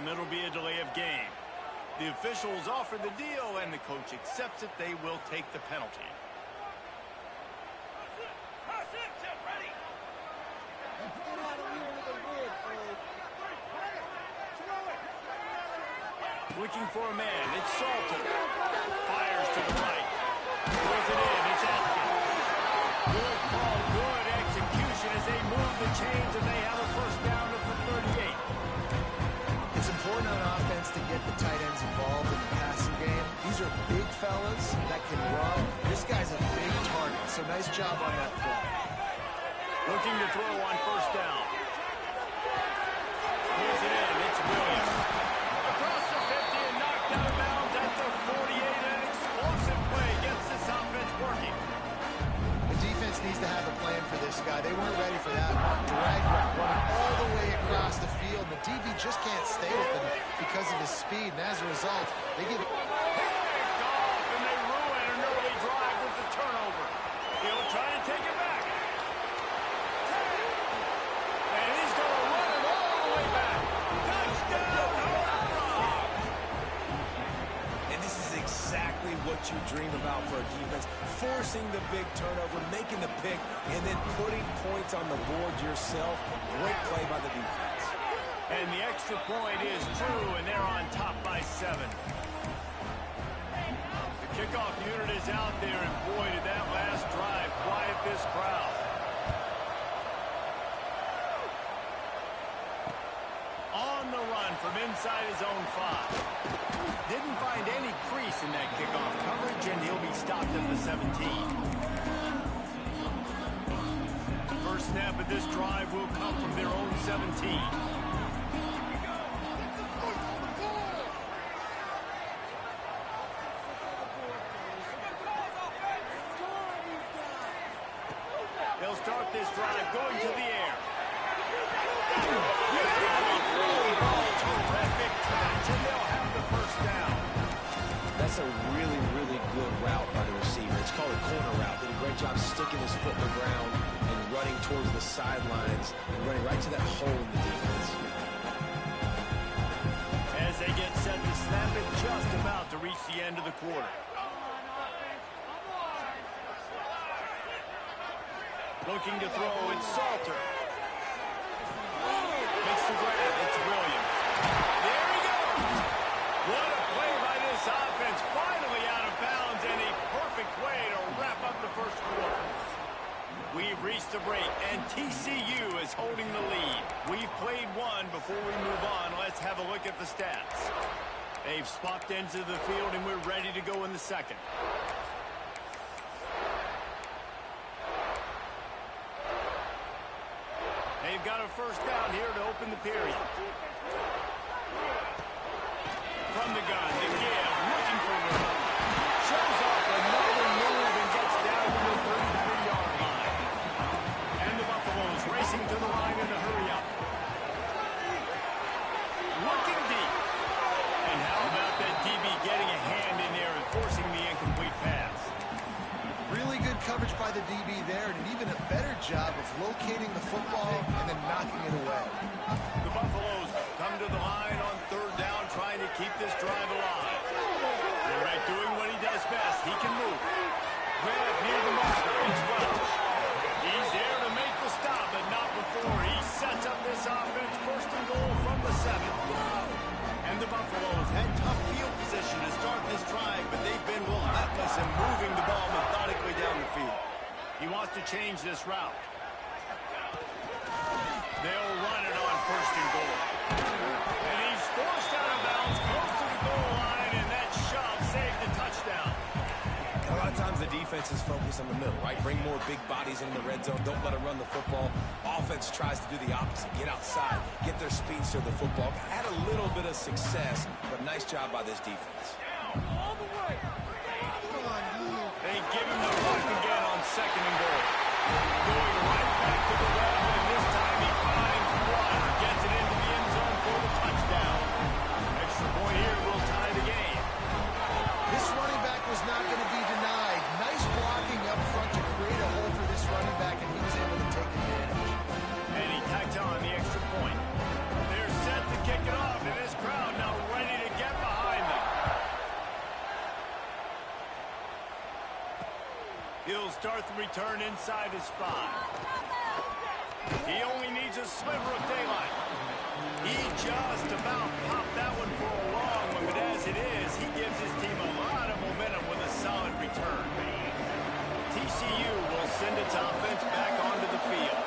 time, it'll be a delay of game. The officials offer the deal, and the coach accepts it. They will take the penalty. Looking for a man. It's Salter. Fires to the right. Throws it in. It's Atkins. Good call. Good execution as they move the chains, and they have a first down at the 38. It's important on offense to get the tight ends involved in the passing game. These are big fellas that can run. This guy's a big target, so nice job on that play. Looking to throw on first down. Here's it in. It's Williams. Across the 50 and knocked out of bounds at the 48. An explosive play gets this offense working. The defense needs to have a plan for this guy. They weren't ready for that drag route running all the way across the field. The DB just can't stay with him because of his speed, and as a result, they give it off, and they ruin an early drive with the turnover. He'll try to take it back. And he's going to run it all the way back. Touchdown, Frogs! And this is exactly what you dream about for a defense. Forcing the big turnover, making the pick, and then putting points on the board yourself. Great play by the defense. And the extra point is true, and they're on top by 7. The kickoff unit is out there, and boy, did that last drive quiet this crowd. On the run from inside his own 5. Didn't find any crease in that kickoff coverage, and he'll be stopped at the 17. First snap of this drive will come from their own 17. They'll start this drive going to the air. Terrific catch, and they'll have the first down. That's a really, really good route by the receiver. It's called a corner route. Did a great job sticking his foot in the ground and running towards the sidelines and running right to that hole in the defense. As they get set to snap it, just about to reach the end of the quarter. Looking to throw, it's Salter. Makes the grab, it's Williams. There he goes! What a play by this offense. Finally out of bounds, and a perfect way to wrap up the first quarter. We've reached the break, and TCU is holding the lead. We've played one. Before we move on, let's have a look at the stats. They've swapped ends of the field, and we're ready to go in the second. They've got a first down here to open the period. From the gun, to give, looking for room. Shows off another move and gets down to the 33-yard line. And the Buffaloes racing to the line in a hurry up. Looking deep. And how about that DB getting a hand in there and forcing the incomplete pass? Really good coverage by the DB there, and even a better job of locating the football and then knocking it away. The Buffaloes come to the line on third down, trying to keep this drive alive. All right, doing what he does best. He can move. Grab near the marker. It's Welch. He's there to make the stop, but not before he sets up this offense. First and goal from the 7. And the Buffaloes had tough field position to start this drive, but they've been relentless in moving the ball methodically down the field. He wants to change this route. They'll run it on first and goal. And he's forced out of bounds close to the goal line, and that shot saved the touchdown. A lot of times the defense is focused on the middle, right? Bring more big bodies into the red zone. Don't let them run the football. Offense tries to do the opposite. Get outside. Get their speed to the football. Had a little bit of success, but nice job by this defense. All the way. They give him the rock again on second and goal. Going right back to the left, and this time he finds one. Gets it into the end zone for the touchdown. Extra point here will tie the game. This running back was not going to be denied. Nice blocking up front to create a hole for this running back, and he was able to take advantage. And he tacked on the extra point. They're set to kick it off, and this crowd fourth return inside his 5. He only needs a sliver of daylight. He just about popped that one for a long one, but as it is, he gives his team a lot of momentum with a solid return. TCU will send its offense back onto the field.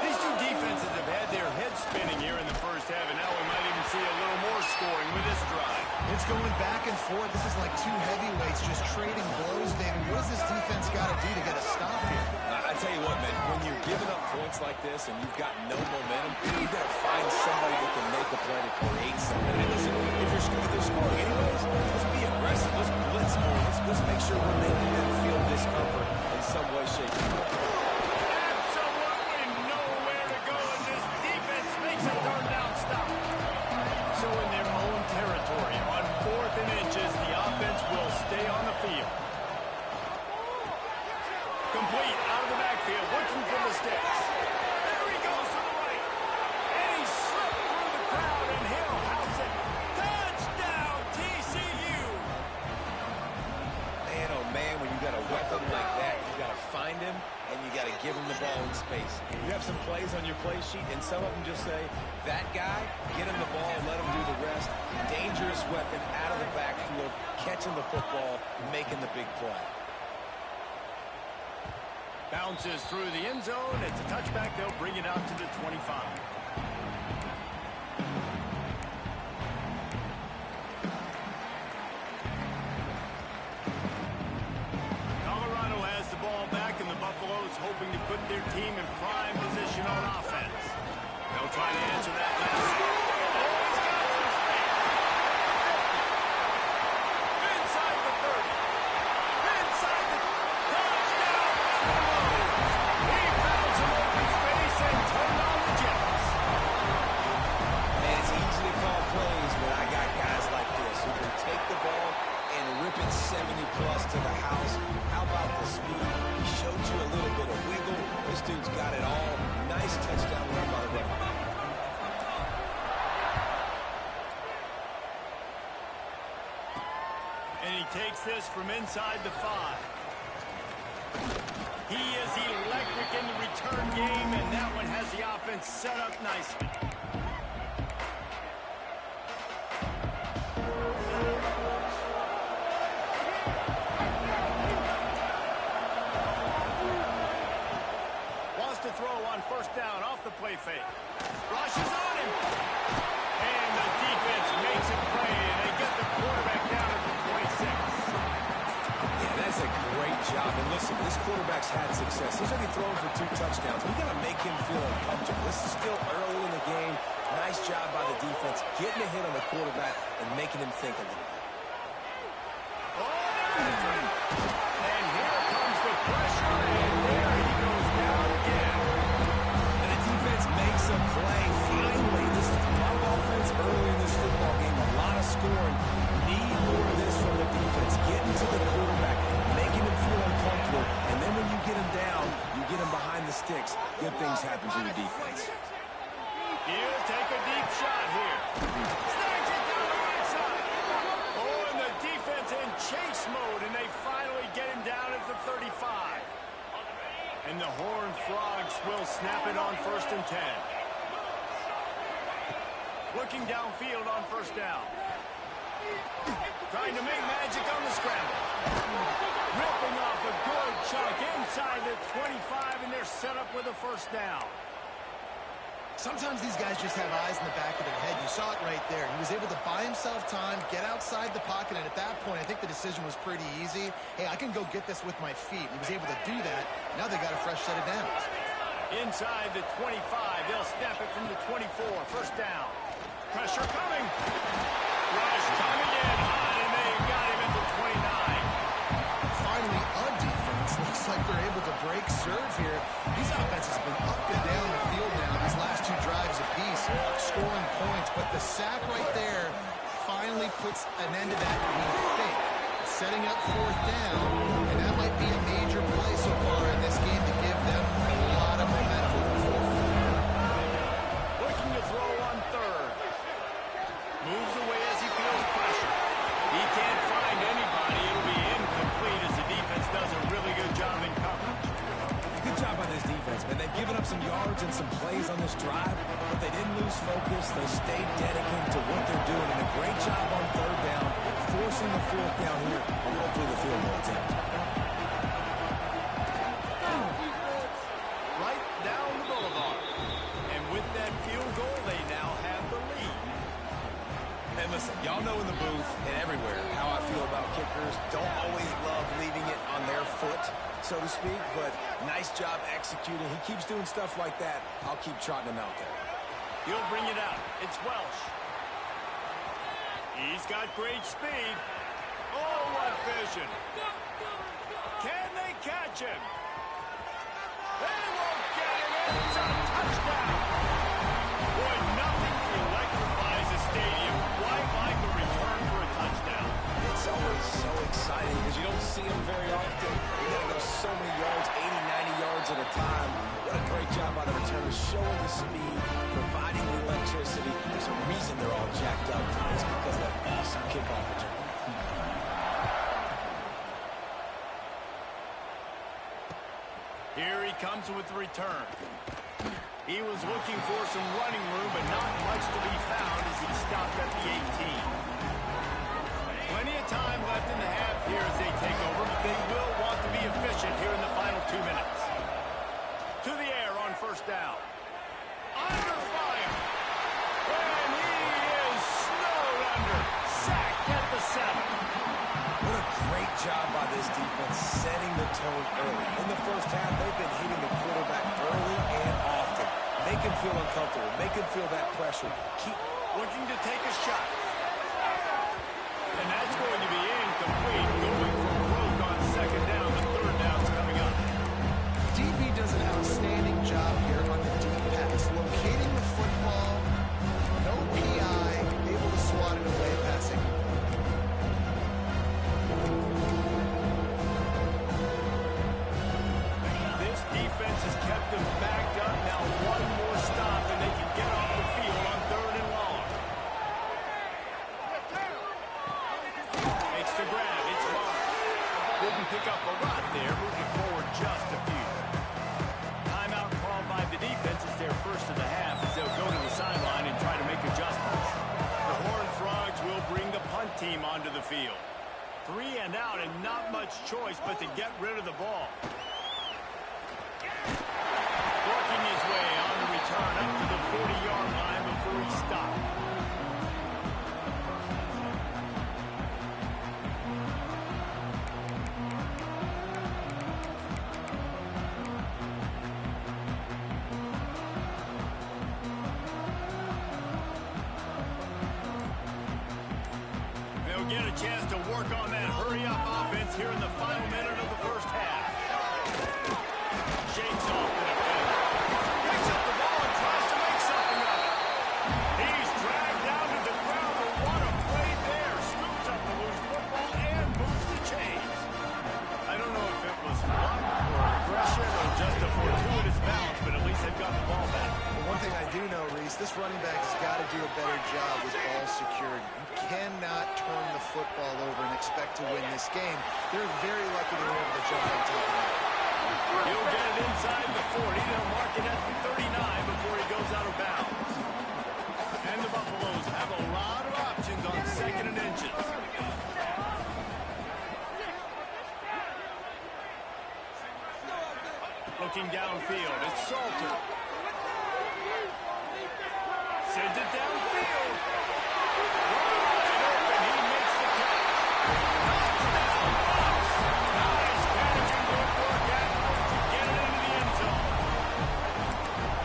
These two defenses have had their heads spinning here in the first half, and now we might even see a little more scoring with this drive. It's going back and forth. This is like two heavyweights just trading blows, David. What does this defense got to do to get a stop here? I tell you what, man, when you're giving up points like this and you've got no momentum, you got to find somebody that can make a play to create something. And listen, if they're scoring anyways, let's be aggressive. Let's blitz more. Let's make sure we're making them feel discomfort in some way, shape, or form. Absolutely nowhere to go as this defense makes a third down stop. So in their own territory, on 4th and inches, the offense will stay on the field. Complete out of the backfield, looking for the sticks. There he goes to the right. And he slipped through the crowd, and he'll house it. Touchdown, TCU. Man, oh man, when you got a weapon like that, you got to find him, and you got to give him the ball in space. You have some plays on your play sheet, and some of them just say, that guy, get him the ball, let him do the rest. Dangerous weapon out of the backfield, catching the football, making the big play. Bounces through the end zone. It's a touchback. They'll bring it out to the 25. Colorado has the ball back, and the Buffaloes hoping to put their team in prime position on offense. They'll try to answer that last. Inside the 30. Inside the touchdown. He found some open space and turned on the Jets. Man, it's easy to call plays, but I got guys like this who can take the ball and rip it 70-plus to the house. How about the speed? He showed you a little bit of wiggle. This dude's got it all. Nice touchdown run by the running back. And he takes this from inside the 5. He is electric in the return game, and that one has the offense set up nicely. Wants to throw on first down off the play fake. Rushes on him. And the defense makes a play, and they get the quarterback down at the 26. Yeah, that's a great job. And listen, this quarterback's had success. He's already thrown for 2 touchdowns. We got to make him feel uncomfortable. This is still early in the game. Nice job by the defense, getting a hit on the quarterback and making him think a little bit. And here comes the pressure, and there he goes down again. And the defense makes a play. Finally, this is our offense early in this football game. A lot of scoring. Need more of this from the defense. Getting to the quarterback, making him feel uncomfortable. And then when you get him down, you get him behind the sticks. Good things happen to your defense. He'll take a deep shot here. Snags it down the right side. Oh, and the defense in chase mode, and they finally get him down at the 35. And the Horned Frogs will snap it on 1st and 10. Looking downfield on first down. Trying to make magic on the scramble. Ripping off a good chunk inside the 25, and they're set up with a first down. Sometimes these guys just have eyes in the back of their head. You saw it right there. He was able to buy himself time, get outside the pocket, and at that point, I think the decision was pretty easy. Hey, I can go get this with my feet. He was able to do that. Now they got a fresh set of downs. Inside the 25, they'll snap it from the 24. First down. Pressure coming. Rush coming in hot, and they got him at the 29. Finally, a defense looks like they're able to break serve here. These offenses have been up and down the field now these last 2 drives apiece, scoring points. But the sack right there finally puts an end to that, we think. Setting up 4th down, and that might be a major play so far in this game to give them a lot of momentum moving forward. Looking to throw on 3rd. Moves away as he feels pressure. He can't find anybody. It'll be incomplete as the defense does a really good job in coverage. some yards and some plays on this drive, but they didn't lose focus. They stayed dedicated to what they're doing, and a great job on third down, forcing the fourth down here, and hopefully the field goal attempt. Right down the boulevard. And with that field goal, they now have the lead. And listen, y'all know in the booth and everywhere how I feel about kickers. Don't always love leaving it on their foot, so to speak, but nice job executing. He keeps doing stuff like that. I'll keep trotting him out there. He'll bring it out. It's Welsh. He's got great speed. Oh, what vision. Can they catch him? They won't get him. It's a touchdown. Boy, nothing electrifies a stadium quite like the return for a touchdown. It's always so exciting because you don't see them very often. You got to go so many yards, 80, 90 yards at a time. What a great job by the returners, showing the speed, providing the electricity. There's a reason they're all jacked up. It's because of that awesome kickoff return. Here he comes with the return. He was looking for some running room, but not much to be found as he stopped at the 18. Plenty of time left in the half here as they take over, but they will want to be efficient here in the final 2 minutes. To the air on first down. Under fire. And he is snowed under. Sacked at the 7. What a great job by this defense setting the tone early. In the first half, they've been hitting the quarterback early and often. Make him feel uncomfortable. Make him feel that pressure. Keep looking to take a shot. And that's going to be incomplete. Going for broke on second down. The third down's coming up. DB does an outstanding job here on the deep pass. Locating the football, no PI, able to swat it away passing. This defense has kept them backed up. Now one more stop and they can get off the field on third and long. Makes the grab. It's Barnes. Didn't pick up a lot there. Moving forward just a few. Timeout called by the defense is their first of the half as they'll go to the sideline and try to make adjustments. The Horned Frogs will bring the punt team onto the field. 3 and out and not much choice but to get rid of the ball. Working his way on the return up to the 40-yard line before he stopped. They'll get a chance to work on that hurry-up offense here in the final minute of the first half. Shakes off the defender. Picks up the ball and tries to make something of it. He's dragged down to the ground, but what a play there. Scoops up the loose football and moves the chains. I don't know if it was luck or aggression or just a fortuitous bounce, but at least they've got the ball back. One thing I do know, Reese, this running back has got to do a better job with ball security. You cannot turn the football over and expect to win this game. They're very lucky they were able to jump on top of that. He'll get it inside the 40. They'll mark it at the 39 before he goes out of bounds. And the Buffaloes have a lot of options on second and inches. Looking downfield, it's Salter. Sends it downfield. Wide open, he makes the catch. Touchdown, Bucks. Nice catch and good work afterwards to get it into the end zone.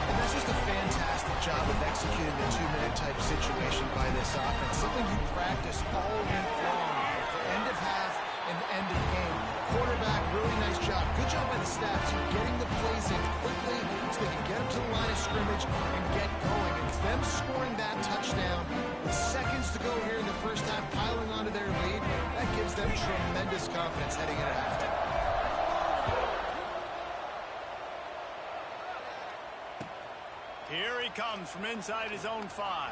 And that's just a fantastic job of executing the 2-minute type situation by this offense. Something you practice all week long. For end of half and end of game. Quarterback, really nice job. Good job by the staff, too, getting the plays in quickly so they can get up to the line of scrimmage and get going. And it's them scoring that touchdown with seconds to go here in the first half, piling onto their lead. That gives them tremendous confidence heading into halftime. Here he comes from inside his own 5.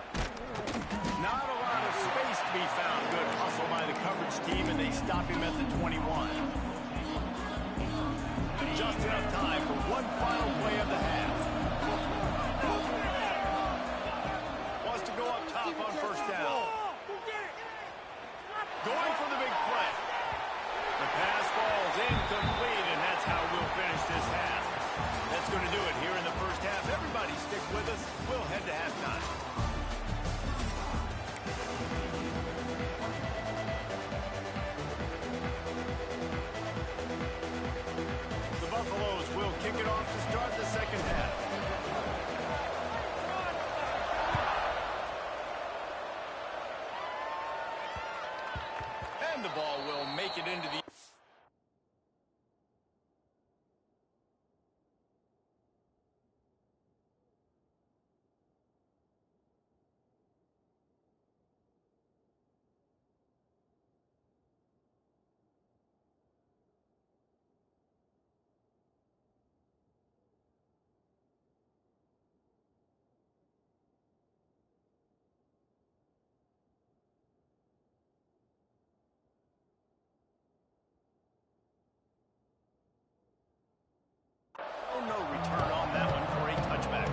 Not a lot of space to be found. Good hustle by the coverage team, and they stop him at the 21. Just enough time for one final play of the half. and the ball will make it into the... Oh, no return on that one for a touchback.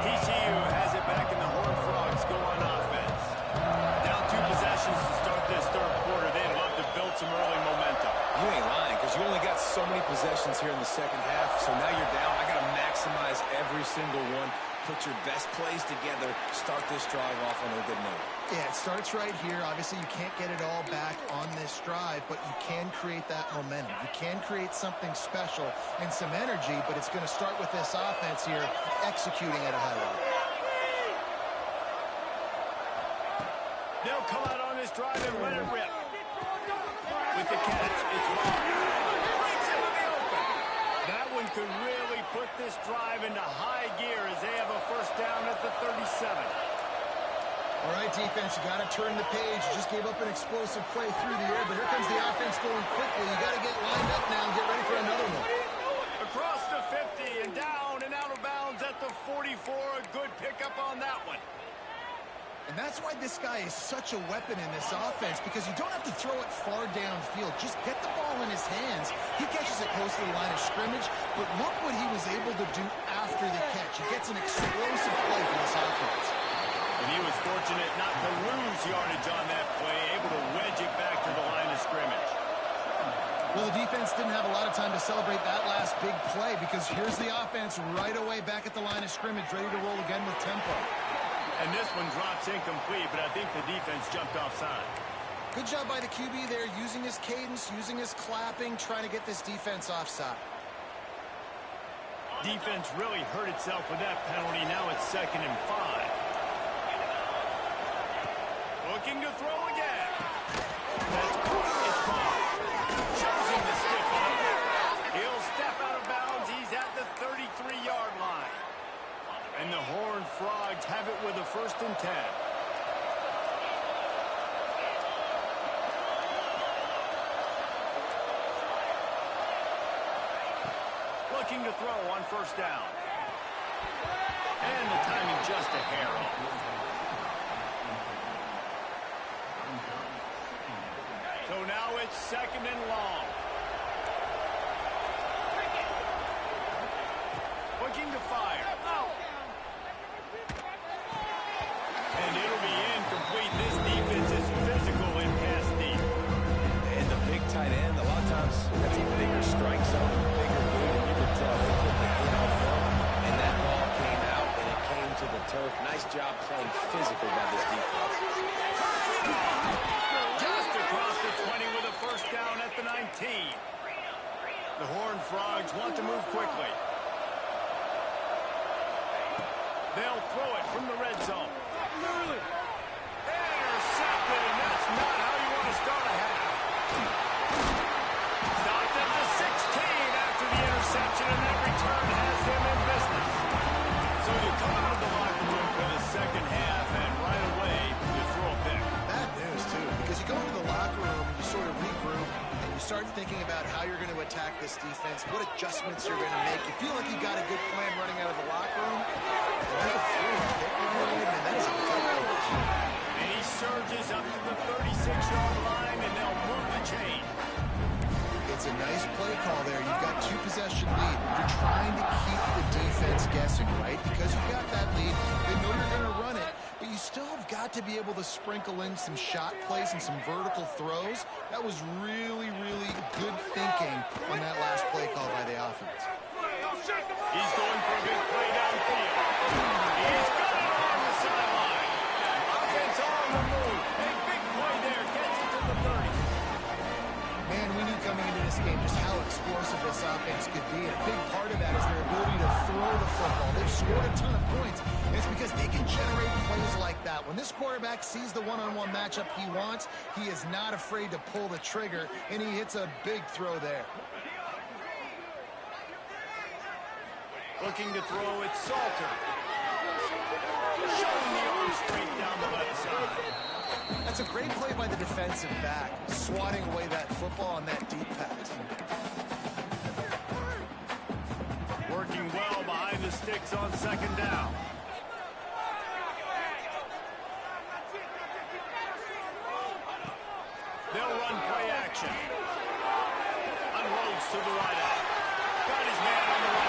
TCU has it back in the Horned Frogs go on offense. Down 2 possessions to start this third quarter. They'd love to build some early momentum. You ain't lying, because you only got so many possessions here in the second half, so now you're down. I got to maximize every single one. Put your best plays together. Start this drive off on a good note. Yeah, it starts right here. Obviously, you can't get it all back on this drive, but you can create that momentum. You can create something special and some energy, but it's going to start with this offense here executing at a high level. They'll come out on this drive and let it rip. With the catch, it's long. Breaks into the open. That one could really put this drive into high gear as they have a first down at the 37. All right, defense, you got to turn the page. You just gave up an explosive play through the air, but here comes the offense going quickly. You got to get lined up now and get ready for another one. Across the 50 and down and out of bounds at the 44. A good pickup on that one. And that's why this guy is such a weapon in this offense, because you don't have to throw it far downfield. Just get the ball in his hands. He catches it close to the line of scrimmage, but look what he was able to do after the catch. He gets an explosive play for this offense. And he was fortunate not to lose yardage on that play, able to Well, the defense didn't have a lot of time to celebrate that last big play because here's the offense right away back at the line of scrimmage, ready to roll again with tempo. And this one drops incomplete, but I think the defense jumped offside. Good job by the QB there, using his cadence, using his clapping, trying to get this defense offside. Defense really hurt itself with that penalty. Now it's 2nd and 5. Looking to throw again. That's caught. It's ball. Shows him the stiff arm. He'll step out of bounds. He's at the 33-yard line. And the Horned Frogs have it with a 1st and 10. Looking to throw on 1st down. And the timing just a hair off. So now it's 2nd and long. Looking to fire. And it'll be incomplete. This defense is physical in pass deep. And the big tight end, a lot of times, that's a bigger strike zone, bigger boot, and you can tell they put the hit on film, and that ball came out, and it came to the turf. Nice job playing physical by this defense. Just across the 20 with a 1st down at the 19. The Horned Frogs want to move quickly. They'll throw it from the red zone. Intercepted, and that's not how you want to start a half. Stopped at the 16 after the interception, and that return has them in business. So you come out of the locker room for the 2nd half, and right away, you throw a pick. Bad news, too, because you go into the locker room and you sort of regroup and you start thinking about how you're going to attack this defense, what adjustments you're going to make. You feel like you got a good plan running out of the locker room. And he surges up to the 36-yard line, and they'll move the chain. It's a nice play call there. You've got 2-possession lead. You're trying to keep the defense guessing, right? Because you've got that lead. They know you're going to run it, but you still have got to be able to sprinkle in some shot plays and some vertical throws. That was really, really good thinking on that last play call by the offense. He's going for a big play downfield. He's got it on the sideline. Offense on the move. Big play there. Gets it to the 30. Man, we knew coming into this game just how explosive this offense could be, and a big part of that is their ability to throw the football. They've scored a ton of points, and it's because they can generate plays like that. When this quarterback sees the one-on-one matchup he wants, he is not afraid to pull the trigger, and he hits a big throw there. Looking to throw, it's Salter. Showing the arm straight down the left side. That's a great play by the defensive back, swatting away that football on that deep pass. Working well behind the sticks on 2nd down. They'll run play action. Unloads to the right out. Got his man on the right.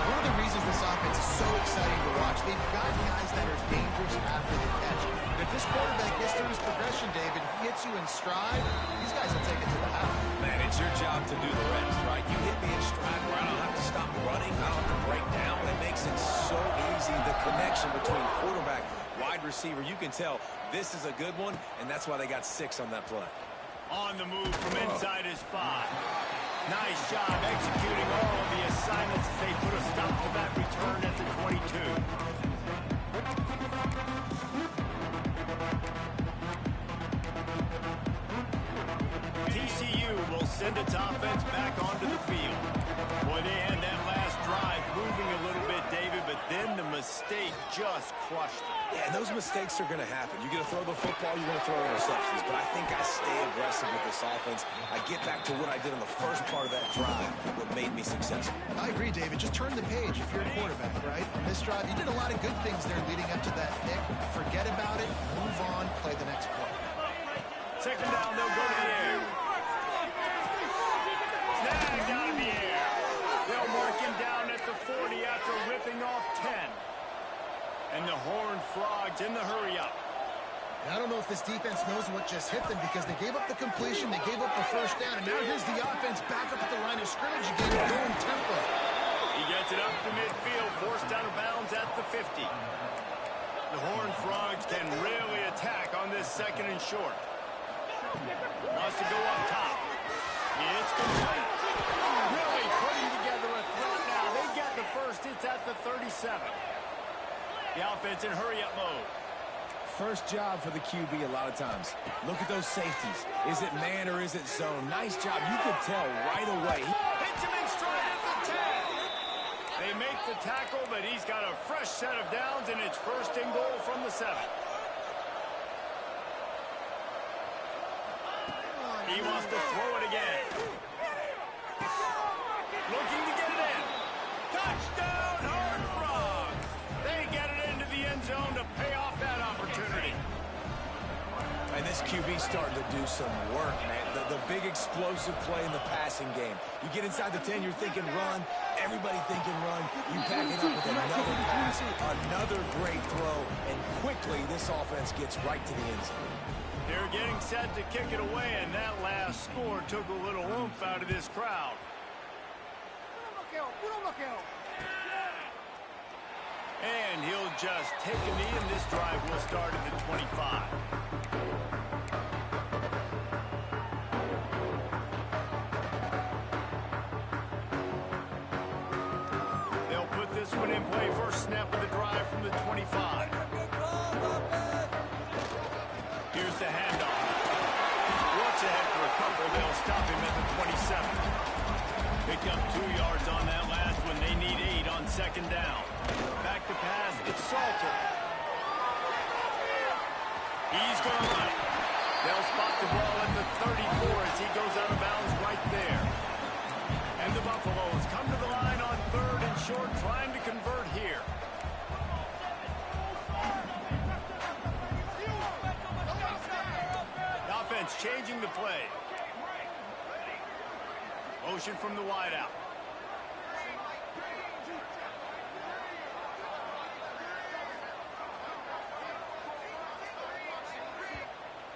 One of the reasons this offense is so exciting to watch, they've got guys that are dangerous after the catch. And if this quarterback gets through his progression, David, he hits you in stride, these guys will take it to the house. Man, it's your job to do the rest, right? You hit me in stride where I don't have to stop running, I don't have to break down. It makes it so easy, the connection between quarterback, wide receiver. You can tell this is a good one, and that's why they got 6 on that play. On the move from inside his 5. Nice job executing all of the assignments as they put a stop to that return at the 22. TCU will send its offense back onto the field. Boy, they had that last drive moving a little bit, David, but then the mistake just crushed them. Yeah, and those mistakes are going to happen. You're going to throw the football, you're going to throw interceptions. But I think I stay aggressive with this offense. I get back to what I did on the first part of that drive, what made me successful. I agree, David. Just turn the page if you're a quarterback, right? On this drive, you did a lot of good things there leading up to that pick. Forget about it, move on, play the next play. 2nd down, they'll go to the air. Snagged out of the air. They'll mark him down at the 40 after ripping off 10. And the Horned Frogs in the hurry-up. I don't know if this defense knows what just hit them because they gave up the completion, they gave up the first down, and now here's the offense back up at the line of scrimmage again, going tempo. He gets it up to midfield, forced out of bounds at the 50. The Horned Frogs can really attack on this second and short. Wants to go up top. It's complete. Really putting together a threat now. They get the first. It's at the 37. The offense in hurry-up mode. First job for the QB a lot of times. Look at those safeties. Is it man or is it zone? Nice job. You could tell right away. Hits him in stride at the 10. They make the tackle, but he's got a fresh set of downs, and it's first and goal from the 7. He wants to throw it again. Looking to get it in. Touchdown, Horned Frogs. They get it into the end zone to pay off that opportunity. And this QB starting to do some work, man. The big explosive play in the passing game. You get inside the 10, you're thinking run. Everybody thinking run. You pack it up with another pass, another great throw, and quickly this offense gets right to the end zone. They're getting set to kick it away, and that last score took a little oomph out of this crowd. And he'll just take a knee, and this drive will start at the 25. They'll put this one in play. First snap of the drive from the 25. Here's the handoff. Works ahead for a couple. They'll stop him at the 27. Picked up 2 yards on that last one. They need 8 on second down. Back to pass. It's Salter. He's going to run it. They'll spot the ball at the 34 as he goes out of bounds right there. And the Buffaloes come to the line on third and short, trying to convert here. The offense changing the play. Motion from the wideout.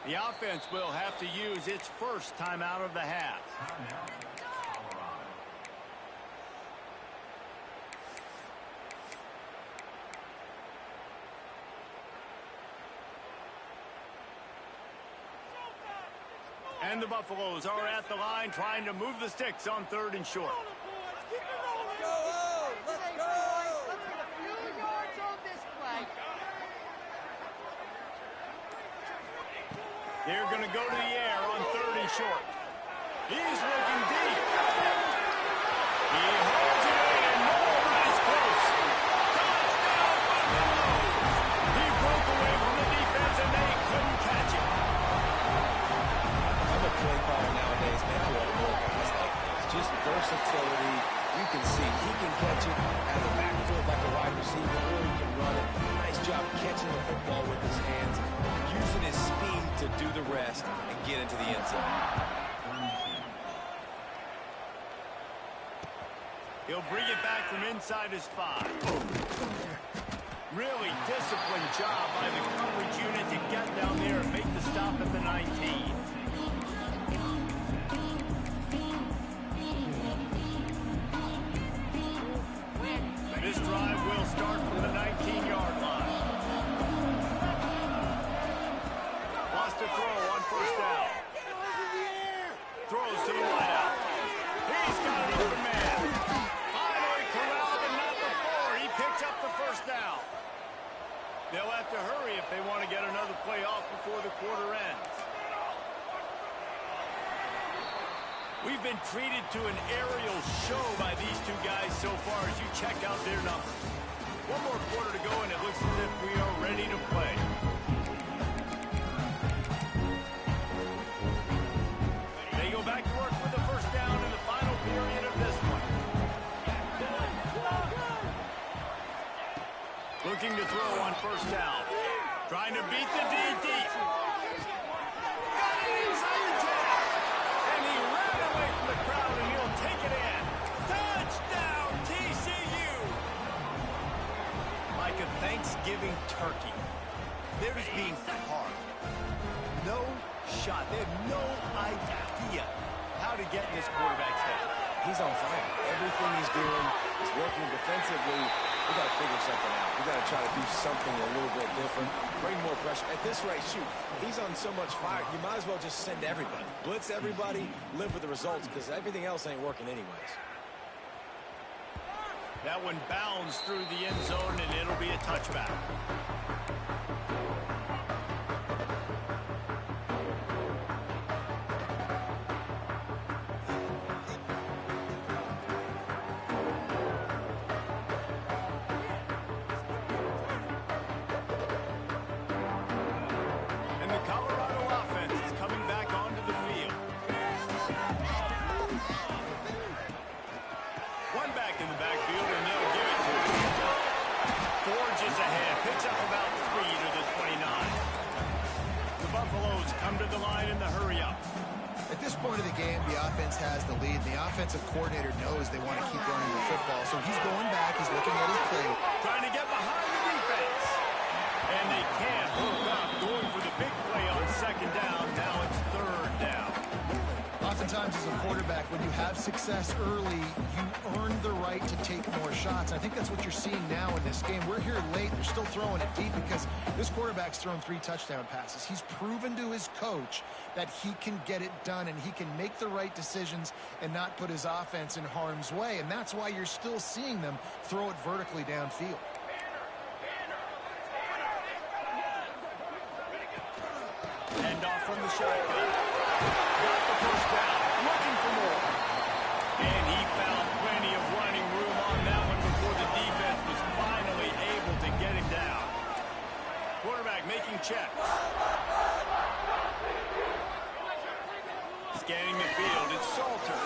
The offense will have to use its first timeout of the half. And the Buffaloes are at the line trying to move the sticks on third and short. They're going to go to the air on third and short. He's looking deep. He holds it in, and nobody's close. Touchdown, Buffaloes! He broke away from the defense, and they couldn't catch him. I'm a play caller nowadays, man. I love more guys like this. Just versatility. You can see he can catch it out of the backfield like a wide receiver, or he can run it. Nice job catching the football with his hands, using his speed to do the rest and get into the end zone. He'll bring it back from inside his 5. Really disciplined job by the coverage unit to get down there and make the stop at the 19. This drive will start from the 19-yard line. Lost a throw on first down. Throws to the wideout. He's got an open man. Finally corralled, but not before. He picks up the first down. They'll have to hurry if they want to get another play off before the quarter ends. We've been treated to an aerial show by these two guys so far as you check out their numbers. One more quarter to go, and it looks as if we are ready to play. They go back to work with the first down in the final period of this one. Looking to throw on first down. Trying to beat the DT. Got it inside the 10. And he ran away from the crowd, and he'll take it in. Touchdown, TCU! Like a Thanksgiving unforgiving turkey. They're just being carved. No shot. They have no idea how to get in this quarterback's head. He's on fire. Everything he's doing is working defensively. We got to figure something out. We got to try to do something a little bit different. Bring more pressure. At this rate, shoot, he's on so much fire. You might as well just send everybody. Blitz everybody, live with the results, because everything else ain't working anyways. That one bounds through the end zone, and it'll be a touchback. And the Colorado offense is coming back onto the field. One back in the backfield, and they'll give it to him. Forges ahead, picks up about 3 to the 29. The Buffaloes come to the line in the hurry-up. At this point of the game, the offense has the lead. The offensive coordinator knows they want to keep running the football, so he's going back. He's looking at his play. Trying to get behind the defense. And they can't hook up, going for the big play on second down. Now it's third down. Oftentimes as a quarterback, when you have success early, you earn the right to take more shots. I think that's what you're seeing now in this game. We're here late. They're still throwing it deep because this quarterback's thrown 3 touchdown passes. He's proven to his coach that he can get it done and he can make the right decisions and not put his offense in harm's way. And that's why you're still seeing them throw it vertically downfield. End off from the shotgun. Got the first down. Looking for more. And he found plenty of running room on that one before the defense was finally able to get him down. Quarterback making checks. Scanning the field. It's Salter.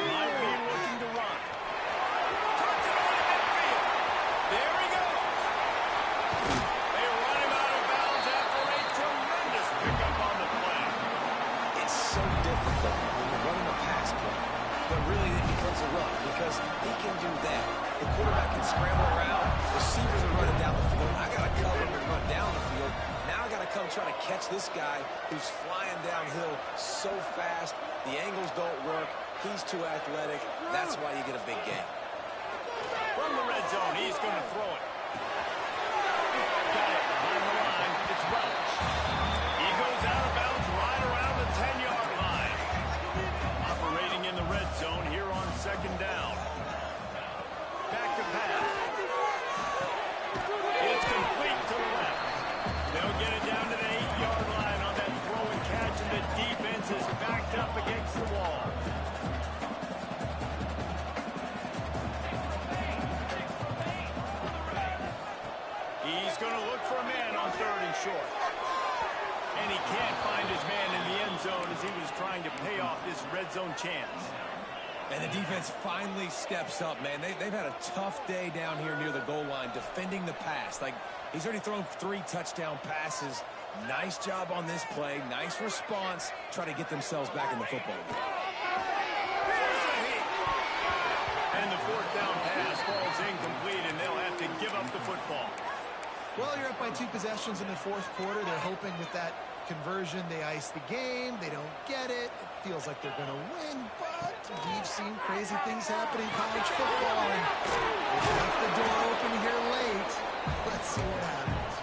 Might be looking to run. Tucks it on in midfield. There he goes. They run him out of bounds after a tremendous pickup on the play. It's so difficult when you're running a pass play, but really it becomes a run because he can do that. The quarterback can scramble around. Receivers are running down the field. I got to cover him and run down the field. Now I got to come try to catch this guy who's flying downhill so fast. The angles don't work. He's too athletic. That's why you get a big gain. From the red zone, he's going to throw it. Got it behind the line. It's Welch. He goes out of bounds right around the 10-yard line. Operating in the red zone here on second down. Back to pass. It's complete to the left. They'll get it down to the 8-yard line on that throw and catch, and the defense is backed up against the wall. He's going to look for a man on third and short. And he can't find his man in the end zone as he was trying to pay off this red zone chance. And the defense finally steps up, man. They've had a tough day down here near the goal line defending the pass. Like, he's already thrown 3 touchdown passes. Nice job on this play. Nice response. Try to get themselves back in the football game. Here's a hit. And the fourth down pass falls incomplete, and they'll have to give up the football. Well, you're up by 2 possessions in the fourth quarter. They're hoping with that conversion they ice the game. They don't get it. It feels like they're going to win, but we've seen crazy things happen in college football, and they left the door open here late. Let's see what happens.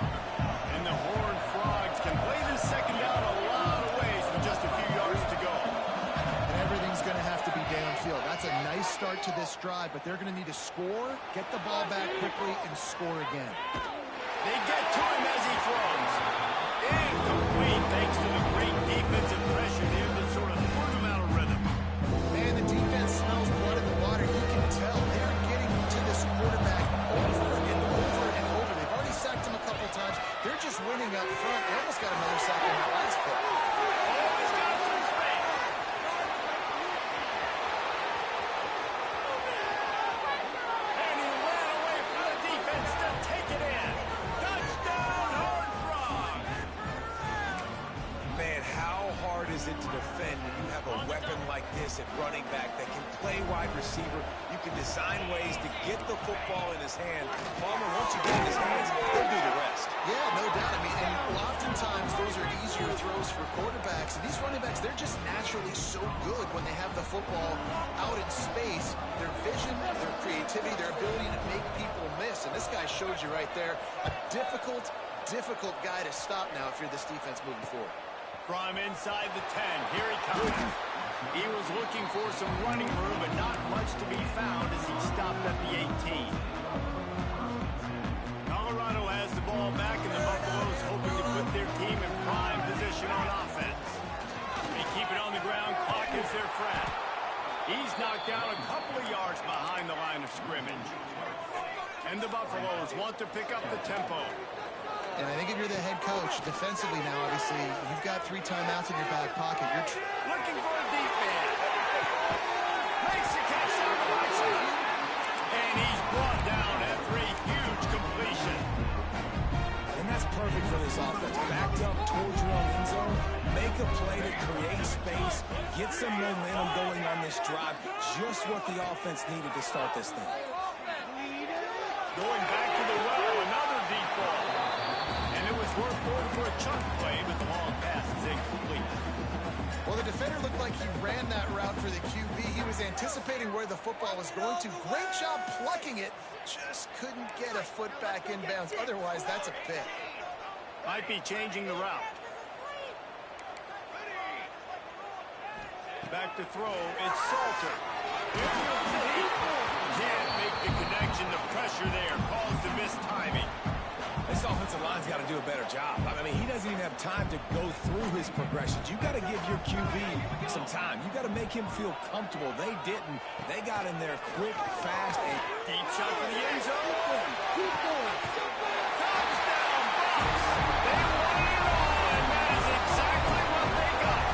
And the Horned Frogs can play this second down a lot of ways with just a few yards to go. And everything's going to have to be downfield. That's a nice start to this drive, but they're going to need to score, get the ball back quickly, and score again. They get to him as he throws. Incomplete thanks to the great defensive pressure there that sort of threw him out of rhythm. Man, the defense smells blood in the water. You can tell they're getting to this quarterback over and over and over. They've already sacked him a couple times. They're just winning up front. They almost got another sack in that last play. Oh, he's got some space. And he ran away from the defense to take it in. Touchdown, Horned Frogs. Man, how hard is it to defend when you have a decent running back that can play wide receiver. You can design ways to get the football in his hand. Palmer, once you get in his hands, he'll do the rest. Yeah, no doubt. I mean, and oftentimes those are easier throws for quarterbacks. And these running backs, they're just naturally so good when they have the football out in space. Their vision, their creativity, their ability to make people miss. And this guy showed you right there a difficult guy to stop now if you're this defense moving forward. From inside the 10, here he comes. He was looking for some running room, but not much to be found as he stopped at the 18. Colorado has the ball back, and the Buffaloes hoping to put their team in prime position on offense. They keep it on the ground. Clock is their friend. He's knocked down a couple of yards behind the line of scrimmage. And the Buffaloes want to pick up the tempo. And I think if you're the head coach, defensively now, obviously, you've got 3 timeouts in your back pocket. You're looking for a deep man. Makes the catch down the right side. And he's brought down after a huge completion. And that's perfect for this offense. Backed up towards your own end zone. Make a play to create space. Get some momentum going on this drive. Just what the offense needed to start this thing. Going back to the well, another deep ball. And it was worth going for a chunk play, but the long pass is incomplete. Well, the defender looked like he ran that route for the QB. He was anticipating where the football was going to. Great job plucking it. Just couldn't get a foot back inbounds. Otherwise, that's a pick. Might be changing the route. Back to throw. It's Salter. Here comes the heat. Can't make the connection. The pressure there caused the missed timing. This offensive line's got to do a better job. I mean, he doesn't even have time to go through his progressions. You got to give your QB some time. You got to make him feel comfortable. They didn't. They got in there quick, fast, and deep shot for the end zone. Keep going. Touchdown, Bucs. They won it all, and that is exactly what they got.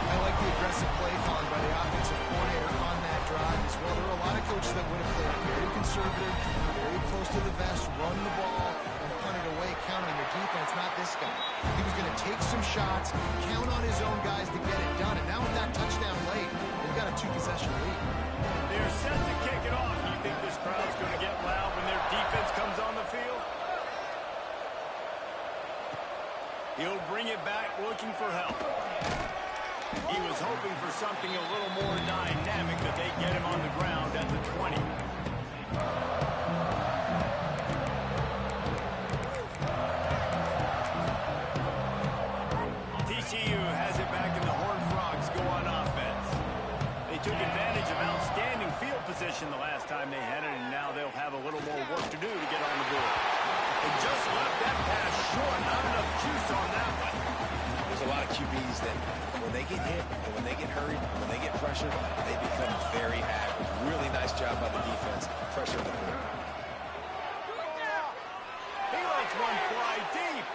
I like the aggressive play calling by the offensive coordinator on that drive as well. There were a lot of coaches that would have played very conservative, very close to the vest, run the ball, and punt it away, count on your defense, not this guy. He was going to take some shots, count on his own guys to get it done, and now with that touchdown late, they've got a 2-possession lead. They're set to kick it off. You think this crowd's going to get loud when their defense comes on the field? He'll bring it back looking for help. He was hoping for something a little more dynamic, but they get him on the ground at the 20. TCU has it back, and the Horned Frogs go on offense. They took advantage of outstanding field position the last time they had it, and now they'll have a little more work to do to get on the board. They just left that pass short. Not enough juice on that one. there's a lot of QBs that when they get hit, and when they get hurried, when they get pressured, they become very average. Really nice job by the defense. Pressure the quarterback. He lets one fly deep.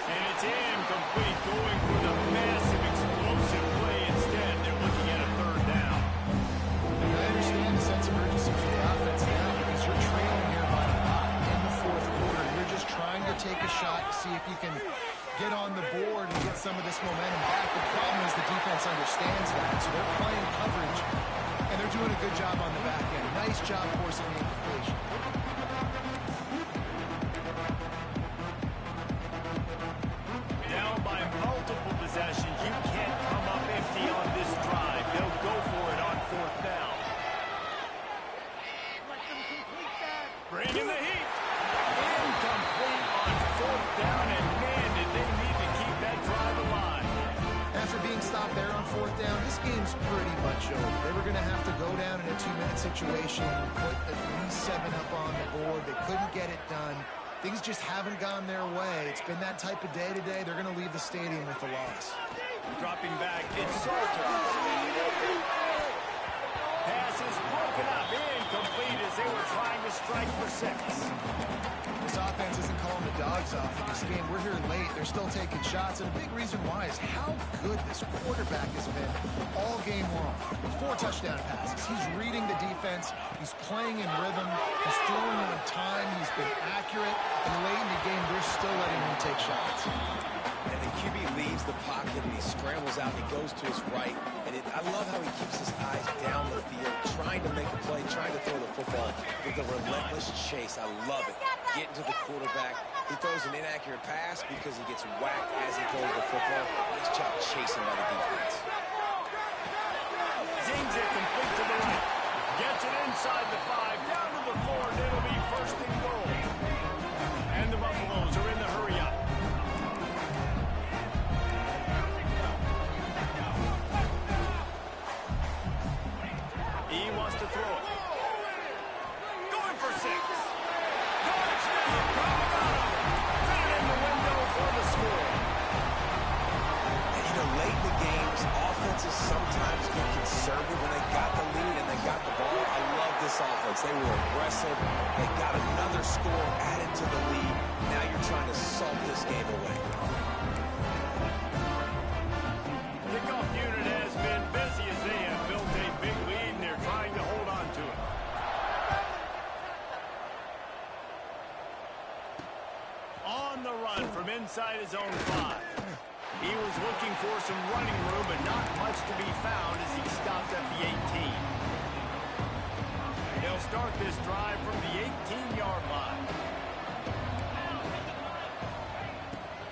And it's incomplete, going for the massive explosive play instead. They're looking at a third down. And I understand the sense of urgency for the offense now because you're trailing here by a lot in the fourth quarter. You're just trying to take a shot to see if you can get on the board and get some of this momentum back. The problem is the defense understands that, so they're playing coverage, and they're doing a good job on the back end. Nice job forcing the incompletion. Down by multiple possessions. You can't come up empty on this drive. They'll go for it on fourth down. Bringing the heat. Incomplete on fourth down, and man, did they need to keep that drive alive. After being stopped there on fourth down, this game's pretty much over. They were going to have to go down in a 2-minute situation, put at least 7 up on the board. They couldn't get it done. Things just haven't gone their way. It's been that type of day today. They're going to leave the stadium with the loss. Dropping back, it's Salter. Pass is broken up, incomplete as they were trying to strike for 6. This offense isn't calling the dogs off in this game. We're here late. They're still taking shots, and a big reason why is how good this quarterback has been all game long. 4 touchdown passes. He's reading the defense. He's playing in rhythm. He's throwing on time. He's been accurate. And late in the game, they're still letting him take shots. And the QB leaves the pocket, and he scrambles out, and he goes to his right. And I love how he keeps his eyes down the field, trying to make a play, trying to throw the football with a relentless chase. I love it. Getting to the quarterback. He throws an inaccurate pass because he gets whacked as he throws the football. Nice job chasing by the defense. Zings it complete to the right. Gets it inside the 5, down to the 4, and it'll be first and goal. And the Buffaloes are in the hurry-up. He wants to throw it. Going for 6. Touchdown! Coming out of it. Fit it in the window for the score. And, you know, late in the games, offenses sometimes get conservative when they got the lead and they got the ball. I love this offense. They were aggressive. They got another score added to the lead. Now you're trying to salt this game away. Kickoff unit has been busy as they have built a big lead, and they're trying to hold on to it. On the run from inside his own 5. He was looking for some running room, but not much to be found as he stopped at the 18. They'll start this drive from the 18-yard line.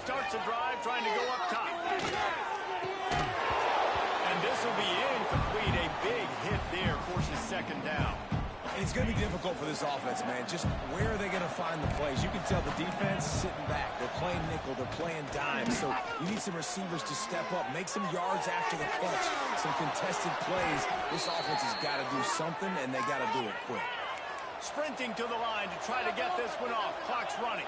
Starts the drive trying to go up top. And this will be incomplete. A big hit there forces second down. It's going to be difficult for this offense, man. Just where are they going to find the plays? You can tell the defense sitting back. They're playing nickel. They're playing dime. So you need some receivers to step up, make some yards after the catch, some contested plays. This offense has got to do something, and they got to do it quick. Sprinting to the line to try to get this one off. Clock's running.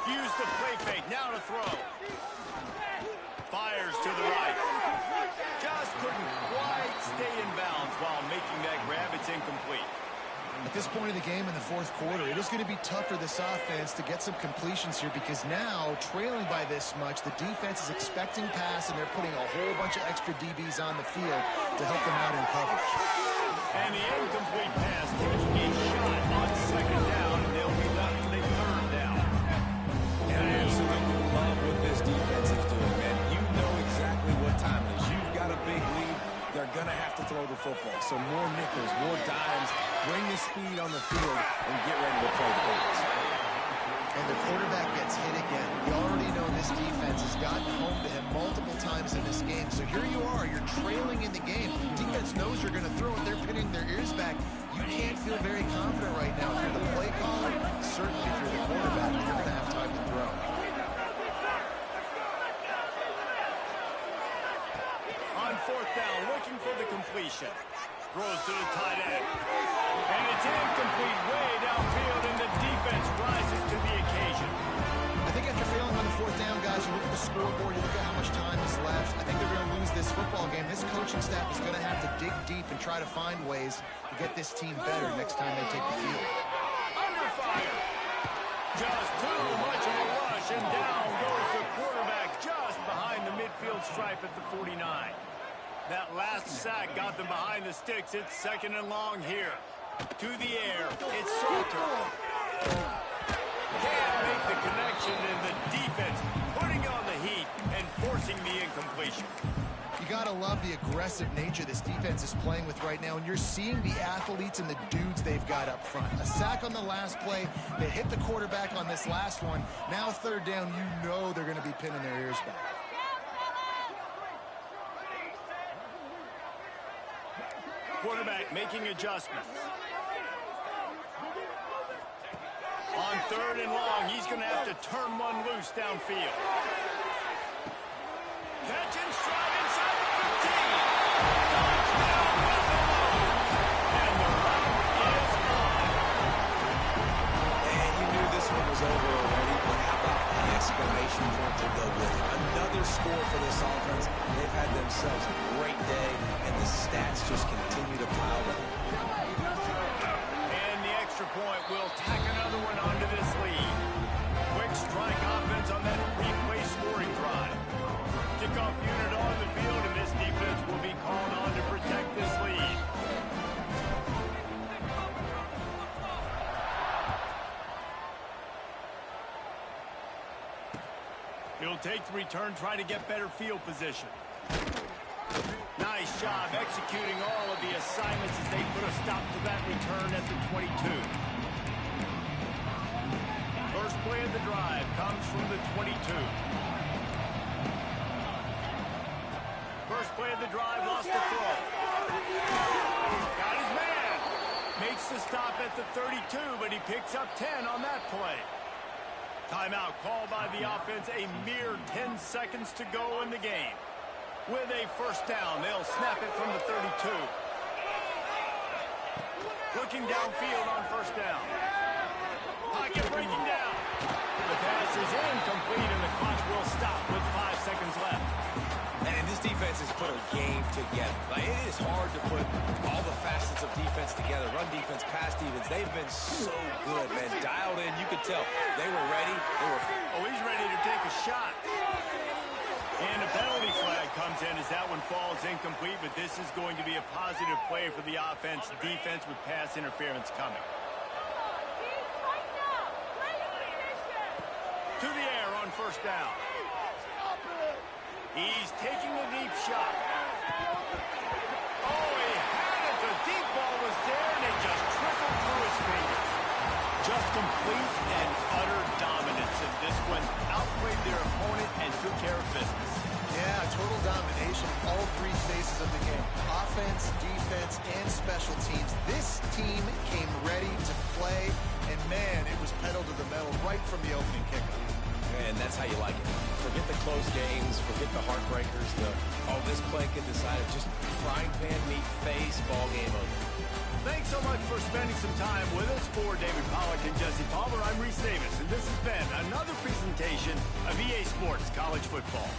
Use the play fake. Now to throw. Fires to the right. Just couldn't quite stay in bounds while making that grab. It's incomplete. At this point of the game in the fourth quarter, it is going to be tough for this offense to get some completions here because now, trailing by this much, the defense is expecting pass, and they're putting a whole bunch of extra DBs on the field to help them out in coverage. And the incomplete pass taking a shot on second down, and they'll be left with a third down. And I absolutely love what this defense is doing, man. You know exactly what time it is. You've got a big lead. They're going to have to throw the football. So more nickels, more dimes, bring the speed on the field, and get ready to play the box. And the quarterback gets hit again. You already know this defense has gotten home to him multiple times in this game. So here you are. You're trailing in the game. Defense knows you're going to throw it. They're pinning their ears back. You can't feel very confident right now. If you're the play caller, certainly if you're the quarterback, you're going to have time to throw. On fourth down, looking for the completion. Throws to the tight end. And it's incomplete way downfield, and the defense rises to the occasion. I think after failing on the fourth down, guys, you look at the scoreboard, you look at how much time is left. I think they're going to lose this football game. This coaching staff is going to have to dig deep and try to find ways to get this team better next time they take the field. Under fire. Just too much of a rush, and down goes the quarterback just behind the midfield stripe at the 49. That last sack got them behind the sticks. It's second and long here. To the air, it's Salter. Can't make the connection, and the defense putting on the heat and forcing the incompletion. You got to love the aggressive nature this defense is playing with right now, and you're seeing the athletes and the dudes they've got up front. A sack on the last play. They hit the quarterback on this last one. Now third down, you know they're going to be pinning their ears back. Quarterback making adjustments. On third and long, he's going to have to turn one loose downfield. Catch and stride inside the 15. Touchdown, Buffalo! And the run is on. And you knew this one was over already, but how about the exclamation point to go with it? Another score for this offense. They've had themselves a great day, and the stats just continue to pile up. And the extra point will tack another one onto this lead. Quick strike offense on that replay scoring drive. Kickoff unit on the field, and this defense will be called on to protect this lead. He'll take the return, trying to get better field position. Nice job executing all of the assignments as they put a stop to that return at the 22. First play of the drive comes from the 22. First play of the drive, lost the throw. Got his man. Makes the stop at the 32, but he picks up 10 on that play. Timeout called by the offense, a mere 10 seconds to go in the game. With a first down, they'll snap it from the 32. Looking downfield on first down. Pocket breaking down. The pass is incomplete, and the clock will stop with 5 seconds left. And this defense has put a game together. Like, it is hard to put all the facets of defense together. Run defense, pass defense. They've been so good, man. Dialed in. You could tell they were ready. Oh, he's ready to take a shot. And a penalty flag comes in as that one falls incomplete, but this is going to be a positive play for the offense. Defense with pass interference coming. To the air on first down. He's taking a deep shot. Oh, he had it. The deep ball was there, and it just trickled through his fingers. Just complete and utter dominance in this one. Outplayed their opponent and took care of business. Yeah, total domination, all three phases of the game. Offense, defense, and special teams. This team came ready to play, and man, it was pedal to the metal right from the opening kickoff. And that's how you like it. Forget the close games, forget the heartbreakers, this play could decide it. Just frying pan meat face, ball game over. Thanks so much for spending some time with us. For David Pollack and Jesse Palmer, I'm Reese Davis, and this has been another presentation of EA Sports College Football.